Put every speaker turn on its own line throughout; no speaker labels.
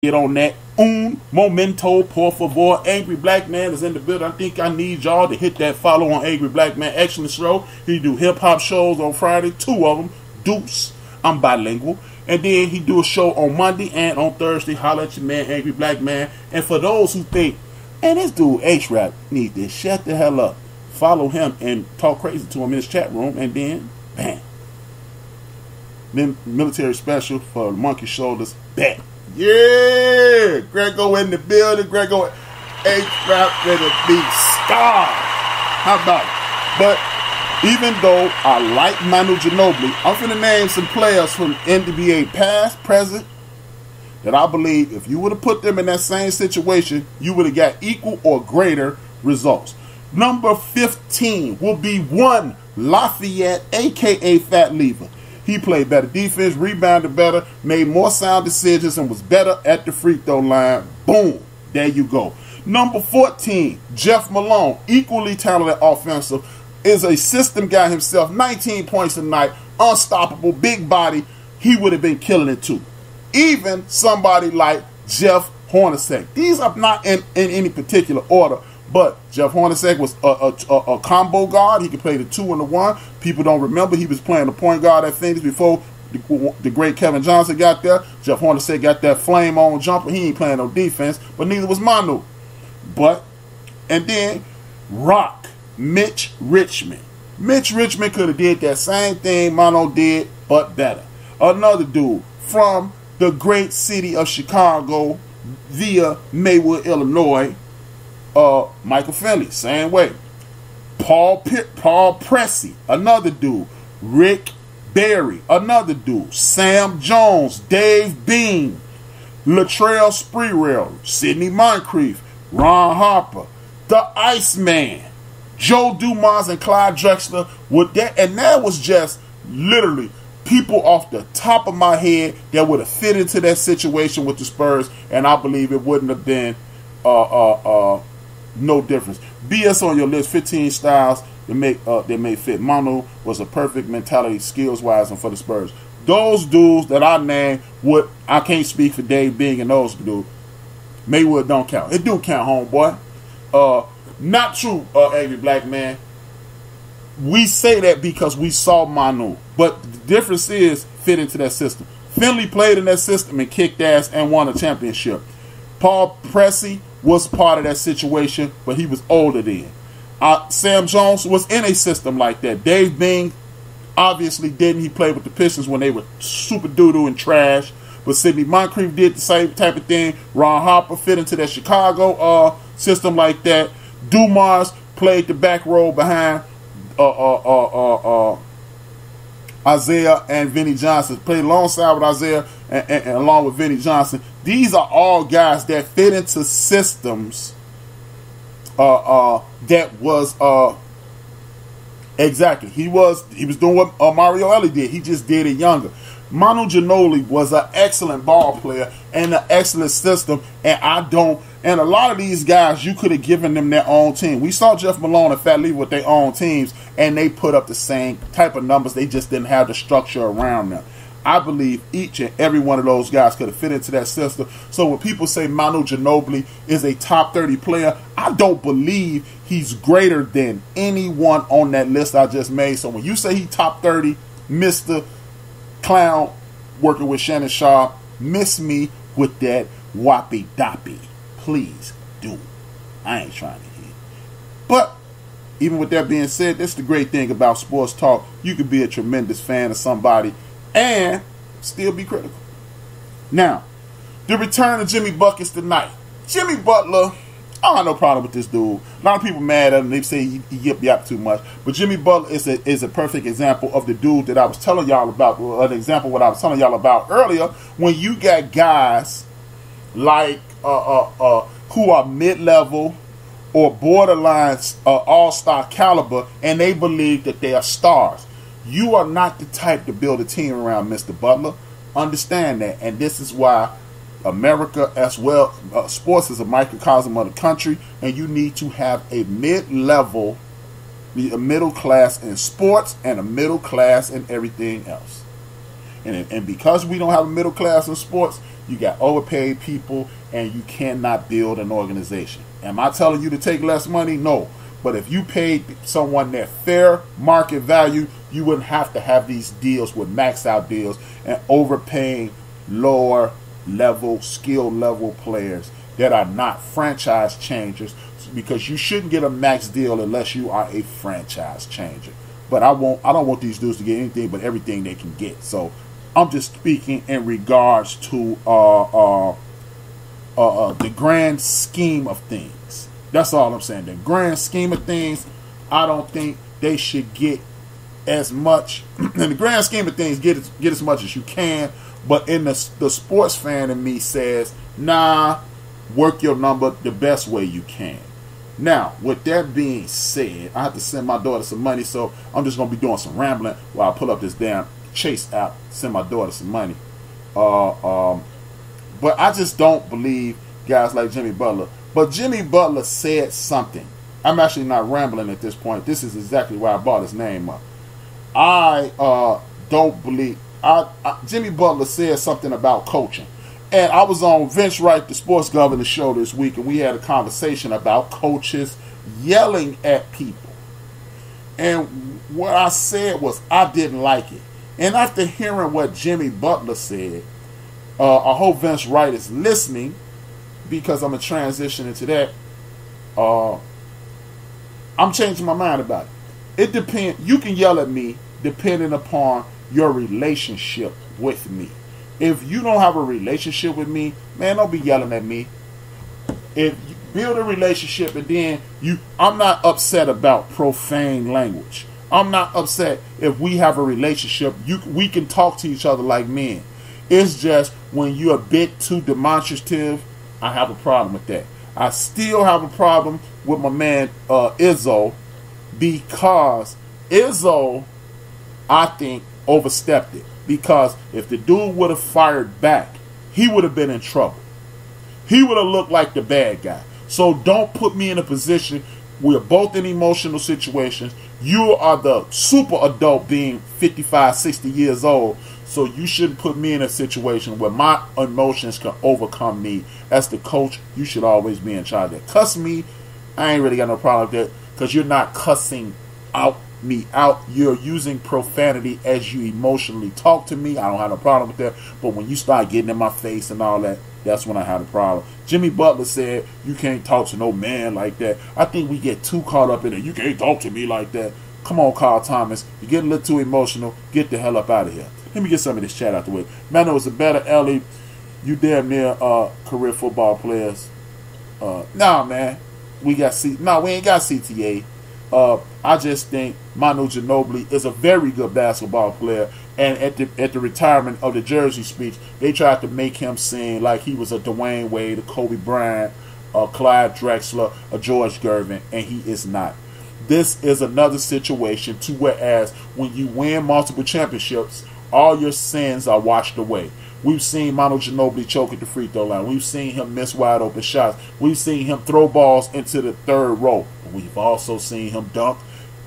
Get on that. Un momento, por favor. Angry Black Man is in the building. I think I need y'all to hit that follow on Angry Black Man. Excellent show. He do hip hop shows on Friday, 2 of them. Deuce. I'm bilingual. And then he do a show on Monday and on Thursday. Holla at your man, Angry Black Man. And for those who think, man, this dude HRap needs to shut the hell up, follow him and talk crazy to him in his chat room, and then bam. Then military special for the monkey shoulders. Bet. Yeah, Grego in the building. Grego HRap ready to be star. How about it? But even though I like Manu Ginobili, I'm finna name some players from NBA past, present, that I believe if you would have put them in that same situation, you would have got equal or greater results. Number 15 will be one Lafayette, a.k.a. Fat Lever. He played better defense, rebounded better, made more sound decisions, and was better at the free throw line. Boom. There you go. Number 14, Jeff Malone, equally talented offensive, is a system guy himself, 19 points a night, unstoppable, big body. He would have been killing it too. Even somebody like Jeff Hornacek. These are not in any particular order, but Jeff Hornacek was a combo guard. He could play the 2 and the 1. People don't remember he was playing the point guard at Phoenix before the great Kevin Johnson got there. Jeff Hornacek got that flame on jumper. He ain't playing no defense, but neither was Manu. And then Rock, Mitch Richmond. Mitch Richmond could have did that same thing Manu did, but better. Another dude from the great city of Chicago via Maywood, Illinois, Michael Finley, same way. Paul Pressey, another dude. Rick Barry, another dude. Sam Jones, Dave Bean, Latrell Sprewell, Sidney Moncrief, Ron Harper, the Iceman, Joe Dumars, and Clyde Drexler. With that, and that was just literally people off the top of my head that would have fit into that situation with the Spurs, and I believe it wouldn't have been no difference. BS on your list, 15 styles that may fit. Manu was a perfect mentality, skills wise, and for the Spurs. Those dudes that I named, I can't speak for Dave Bing and those dudes. Maywood don't count. It do count, homeboy. Not true, Angry Black Man. We say that because we saw Manu, but the difference is fit into that system. Finley played in that system and kicked ass and won a championship. Paul Pressey was part of that situation, but he was older then. Sam Jones was in a system like that. Dave Bing obviously didn't. He played with the Pistons when they were super doo-doo and trash. But Sidney Moncrief did the same type of thing. Ron Harper fit into that Chicago system like that. Dumars played the back row behind Isaiah and Vinnie Johnson. Played alongside with Isaiah and along with Vinnie Johnson. These are all guys that fit into systems that was exactly. He was doing what Mario Elie did. He just did it younger. Manu Ginobili was an excellent ball player and an excellent system, and a lot of these guys, you could have given them their own team. We saw Jeff Malone and Fat Lee with their own teams, and they put up the same type of numbers. They just didn't have the structure around them. I believe each and every one of those guys could have fit into that system. So when people say Manu Ginobili is a top 30 player, I don't believe he's greater than anyone on that list I just made. So when you say he top 30, Mr. Clown working with Shannon Sharp, miss me with that whoppy doppy. Please do. I ain't trying to hear. But even with that being said, that's the great thing about sports talk. You could be a tremendous fan of somebody and still be critical. Now, the return of Jimmy Buckets tonight. Jimmy Butler, I don't have no problem with this dude. A lot of people mad at him. They say he yip yap too much. But Jimmy Butler is a perfect example of the dude that I was telling y'all about. An example of what I was telling y'all about earlier. When you got guys like who are mid-level or borderline all-star caliber, and they believe that they are stars. You are not the type to build a team around Mr. Butler. Understand that. And this is why America as well, sports is a microcosm of the country, and you need to have a mid-level, a middle class in sports and a middle class in everything else. And because we don't have a middle class in sports, you got overpaid people, and you cannot build an organization. Am I telling you to take less money? No. But if you paid someone their fair market value, you wouldn't have to have these deals with max out deals and overpaying lower level, skill level players that are not franchise changers, because you shouldn't get a max deal unless you are a franchise changer. But I don't want these dudes to get anything but everything they can get. So I'm just speaking in regards to the grand scheme of things. That's all I'm saying. The grand scheme of things, I don't think they should get as much. In the grand scheme of things, get as much as you can. But in the sports fan in me says, nah, work your number the best way you can. Now, with that being said, I have to send my daughter some money, so I'm just going to be doing some rambling while I pull up this damn Chase app, send my daughter some money. But I just don't believe guys like Jimmy Butler. But Jimmy Butler said something. I'm actually not rambling at this point. This is exactly why I brought his name up. I don't believe... Jimmy Butler said something about coaching. And I was on Vince Wright, the sports governor show this week, and we had a conversation about coaches yelling at people. And what I said was I didn't like it. And after hearing what Jimmy Butler said, I hope Vince Wright is listening, because I'm going to transition into that. I'm changing my mind about it. It depends. You can yell at me depending upon your relationship with me. If you don't have a relationship with me, man, don't be yelling at me. If you build a relationship, and then I'm not upset about profane language. I'm not upset if we have a relationship. We can talk to each other like men. It's just when you're a bit too demonstrative, I have a problem with that. I still have a problem with my man Izzo, because Izzo, I think, overstepped it. Because if the dude would have fired back, he would have been in trouble. He would have looked like the bad guy. So don't put me in a position. We're both in emotional situations. You are the super adult, being 55, 60 years old. So you shouldn't put me in a situation where my emotions can overcome me. As the coach, you should always be in charge of that. Cuss me, I ain't really got no problem with that, because you're not cussing me out. You're using profanity as you emotionally talk to me. I don't have a problem with that. But when you start getting in my face and all that, that's when I have a problem. Jimmy Butler said you can't talk to no man like that. I think we get too caught up in it. You can't talk to me like that. Come on, Carl Thomas. You get a little too emotional. Get the hell up out of here. Let me get some of this chat out the way. Man, it was a better Ellie. You damn near career football players. Nah, man. We ain't got CTA. I just think Manu Ginobili is a very good basketball player, and at the retirement of the Jersey speech, they tried to make him seem like he was a Dwayne Wade, a Kobe Bryant, a Clyde Drexler, a George Gervin, and he is not. This is another situation to whereas when you win multiple championships, all your sins are washed away. We've seen Manu Ginobili choke at the free throw line. We've seen him miss wide open shots. We've seen him throw balls into the third row. We've also seen him dunk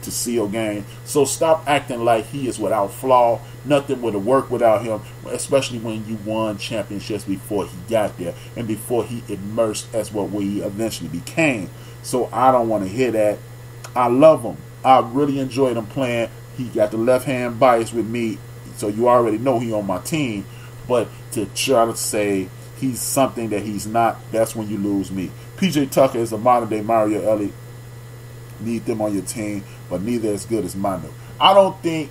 to seal games. So stop acting like he is without flaw. Nothing would have worked without him, especially when you won championships before he got there and before he immersed as what we eventually became. So I don't want to hear that. I love him. I really enjoyed him playing. He got the left hand bias with me, so you already know he on my team. But to try to say he's something that he's not, that's when you lose me. PJ Tucker is a modern-day Mario Elliott. Need them on your team, but neither as good as Manu. I don't think,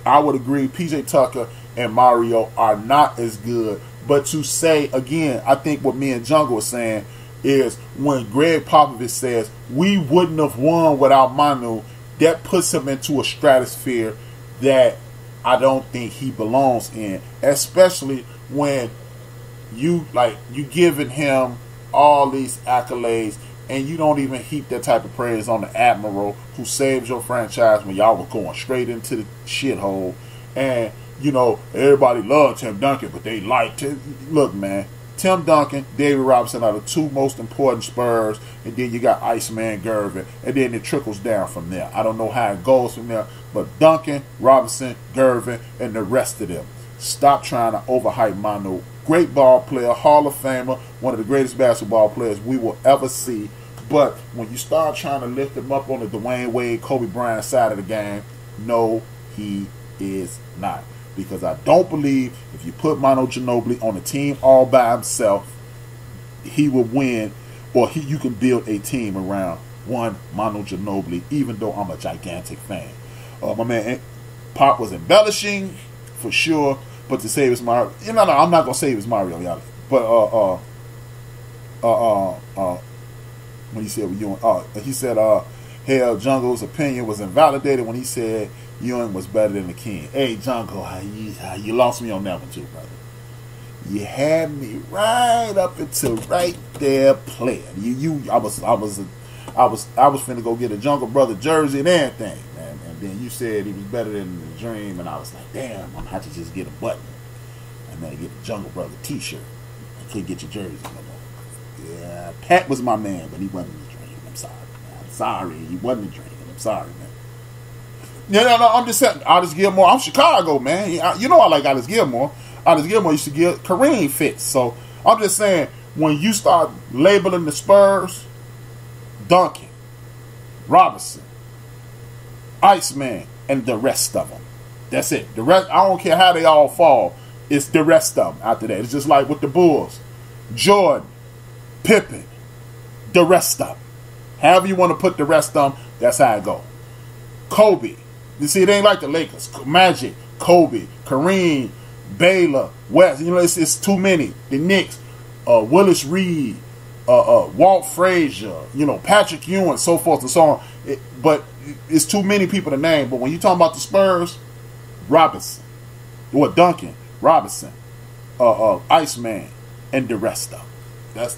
I would agree, PJ Tucker and Mario are not as good. But to say, again, I think what me and Jungle are saying is when Greg Popovich says we wouldn't have won without Manu, that puts him into a stratosphere that I don't think he belongs in, especially when you giving him all these accolades and you don't even heap that type of praise on the Admiral who saved your franchise when y'all were going straight into the shithole. And you know everybody loved Tim Duncan, but they liked him. Look, man, Tim Duncan, David Robinson are the two most important Spurs, and then you got Iceman Gervin, and then it trickles down from there. I don't know how it goes from there, but Duncan, Robinson, Gervin, and the rest of them. Stop trying to overhype Manu. Great ball player, Hall of Famer, one of the greatest basketball players we will ever see. But when you start trying to lift him up on the Dwayne Wade, Kobe Bryant side of the game, no, he is not. Because I don't believe if you put Manu Ginobili on a team all by himself, he will win, or you can build a team around one Manu Ginobili, even though I'm a gigantic fan. My man Pop was embellishing, for sure, but to save his Mario, I'm not going to save his Mario, y'all. But, when he said, hell, Jungle's opinion was invalidated when he said Ewing was better than the King. Hey, Jungle, you lost me on that one too, brother. You had me right up until right there playing. I was finna go get a Jungle Brother jersey and everything, man. And then you said he was better than the Dream, and I was like, damn, I'm gonna have to just get a button and then get a Jungle Brother T-shirt. I couldn't get your jersey no more. Yeah, Pat was my man, but he wasn't the Dream. I'm sorry, man. I'm sorry, he wasn't the Dream. I'm sorry, man. Yeah, no, I'm just saying, Alice Gilmore. I'm Chicago, man. You know I like Alice Gilmore. Alice Gilmore used to give Kareem fits. So I'm just saying, when you start labeling the Spurs, Duncan, Robinson, Iceman, and the rest of them. That's it. The rest, I don't care how they all fall. It's the rest of them after that. It's just like with the Bulls. Jordan, Pippen, the rest of them. However you want to put the rest of them, that's how it go. Kobe. You see, it ain't like the Lakers. Magic, Kobe, Kareem, Baylor, West. It's too many. The Knicks, Willis Reed, Walt Frazier, Patrick Ewing, so forth and so on. But it's too many people to name. But when you talking about the Spurs, Robinson, Duncan, Robinson, Iceman, and the rest of them.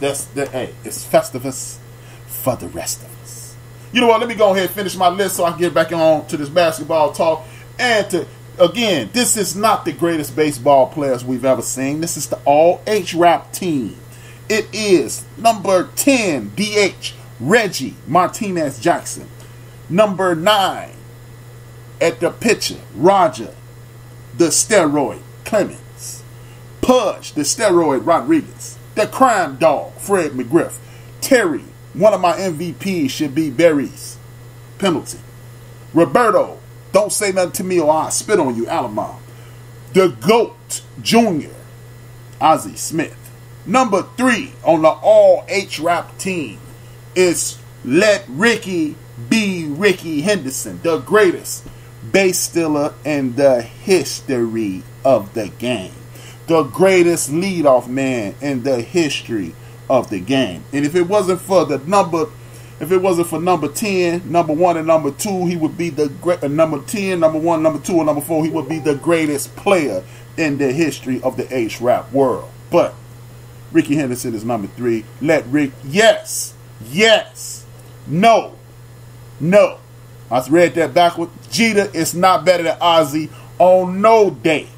Hey, it's Festivus for the rest of us. You know what? Let me go ahead and finish my list so I can get back on to this basketball talk. And again, this is not the greatest baseball players we've ever seen. This is the all HRap team. It is number 10, DH, Reggie Martinez Jackson. Number 9, at the pitcher, Roger, the steroid, Clemens. Pudge, the steroid, Rodriguez. The crime dog, Fred McGriff. Terry, one of my MVPs should be Barry's Pendleton. Roberto, don't say nothing to me or I'll spit on you, Alamo. The GOAT, Junior, Ozzie Smith. Number 3 on the all HRap team is Let Ricky Be Ricky Henderson, the greatest base stealer in the history of the game. The greatest leadoff man in the history of the game. And if it wasn't for number 10, number 1 and number 2, he would be the great number 10, number 1, number 2, and number 4, he would be the greatest player in the history of the HRap world. But Ricky Henderson is number 3. Let Rick, yes, no. I read that backward. Jeter is not better than Ozzy on no day.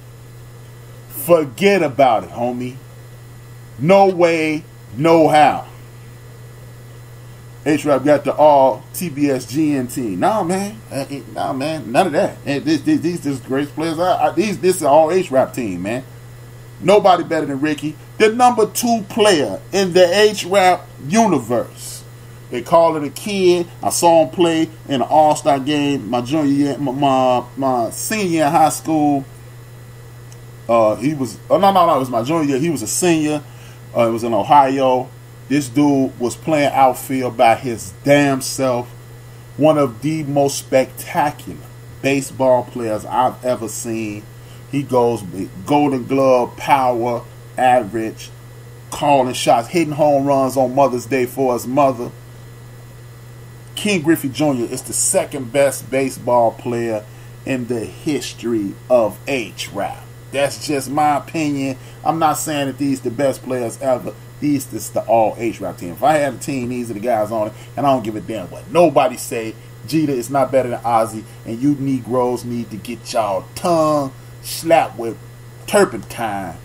Forget about it, homie. No way, no how. HRap got the all TBS GNT. Nah, man, none of that. These just great players. This is all HRap team, man. Nobody better than Ricky. The number 2 player in the HRap universe. They call it a kid. I saw him play in an all-star game my junior year, my senior year in high school. It was my junior year. He was a senior. It was in Ohio. This dude was playing outfield by his damn self. One of the most spectacular baseball players I've ever seen. He goes Golden Glove, power, average, calling shots, hitting home runs on Mother's Day for his mother. Ken Griffey Jr. is the second best baseball player in the history of HRap. That's just my opinion. I'm not saying that these the best players ever. This is the all HRap team. If I had a team, these are the guys on it, and I don't give a damn what nobody say. Jeter is not better than Ozzy, and you Negroes need to get y'all tongue slapped with turpentine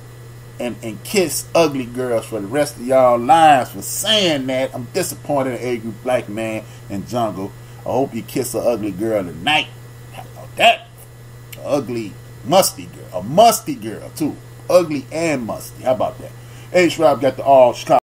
and kiss ugly girls for the rest of y'all lives for saying that. I'm disappointed in Angry Black Man and Jungle. I hope you kiss an ugly girl tonight. How about that? Ugly Musty girl. A musty girl, too. Ugly and musty. How about that? HRap got the all Chicago.